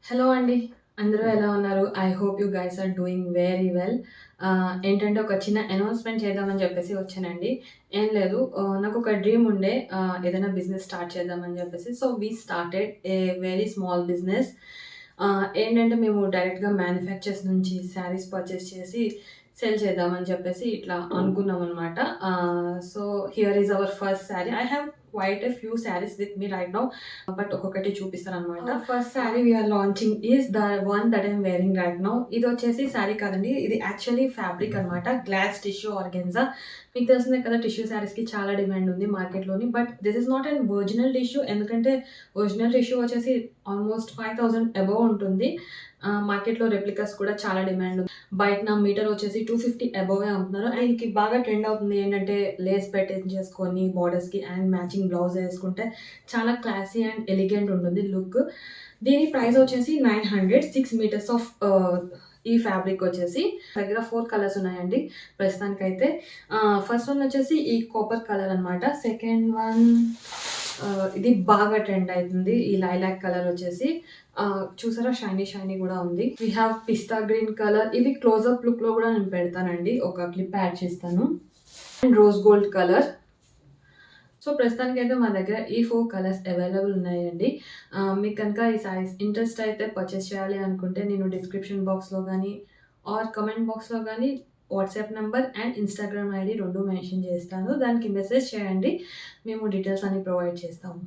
Hello అండి. అందరూ ఎలా ఉన్నారు? I hope you guys are doing very well. ఏంటంటే ఒక చిన్న అనౌన్స్‌మెంట్ చేద్దామని చెప్పేసి వచ్చానండి. ఏం లేదు నాకొక డ్రీమ్ ఉండే ఏదైనా బిజినెస్ స్టార్ట్ చేద్దామని చెప్పేసి. So, we started a very small business. ఏంటంటే మేము డైరెక్ట్‌గా మ్యానుఫ్యాక్చర్స్ నుంచి శారీస్ పర్చేస్ చేసి సేల్ చేద్దామని చెప్పేసి ఇట్లా అనుకున్నామనమాట. So, here is our first sari. I have quite a few saris with me right now. But ఒక్కొక్కటి చూపిస్తాననమాట. First sari we are launching is the one that I'm wearing right now. ఇది వచ్చేసి శారీ కాదండి. ఇది యాక్చువల్లీ ఫ్యాబ్రిక్ అనమాట. Glass tissue organza. మీకు తెలిసిందే కదా, టిష్యూ శారీస్‌కి చాలా డిమాండ్ ఉంది మార్కెట్‌లోని. But this is not an original tissue. ఎందుకంటే ఒరిజినల్ టిష్యూ వచ్చేసి ఆల్మోస్ట్ 5000 అబోవ్ ఉంటుంది. మార్కెట్‌లో రెప్లికాస్ కూడా చాలా డిమాండ్ ఉంది. బయటన మీటర్ వచ్చేసి 250 అబోవే అమ్ముతున్నారు. దీనికి బాగా ట్రెండ్ అవుతుంది ఏంటంటే లేస్ పెట్టించేసుకొని బోర్డర్స్‌కి అండ్ మ్యాచింగ్ బ్లౌజ్ ఏసుకుంటే చాలా క్లాసీ అండ్ ఎలిగెంట్ ఉంటుంది లుక్. దీని ప్రైస్ వచ్చేసి 900 6 మీటర్స్ ఆఫ్ ఈ ఫ్యాబ్రిక్ వచ్చేసి. దగ్గర 4 కలర్స్ ఉన్నాయండి ప్రస్తుతానికైతే. ఫస్ట్ వన్ వచ్చేసి ఈ కాపర్ కలర్ అనమాట. సెకండ్ వన్ ఇది బాగా ట్రెండ్ అయితుంది. ఈ లైలాక్ కలర్ వచ్చేసి. చూసారా, షైనీ షైనీ గూడా ఉంది. We have pista green colour. ఇది క్లోజప్ లుక్‌లో గూడా నేను పెడతానండి. ఒక క్లిప్ యాడ్ చేస్తాను. And rose gold colour. So, ప్రస్తుతానికైతే మా దగ్గర ఈ 4 కలర్స్ అవైలబుల్ ఉన్నాయండి. మీకు కనుక ఈ శారీస్ ఇంట్రెస్ట్ అయితే పర్చేస్ చేయాలి అనుకుంటే నేను డిస్క్రిప్షన్ బాక్స్‌లో గానీ ఆర్ కామెంట్ బాక్స్‌లో గానీ WhatsApp number and Instagram ID 2 mention చేస్తాను. దానికి మెసేజ్ చేయండి. మేము డీటెయిల్స్ అన్నీ ప్రొవైడ్ చేస్తాము.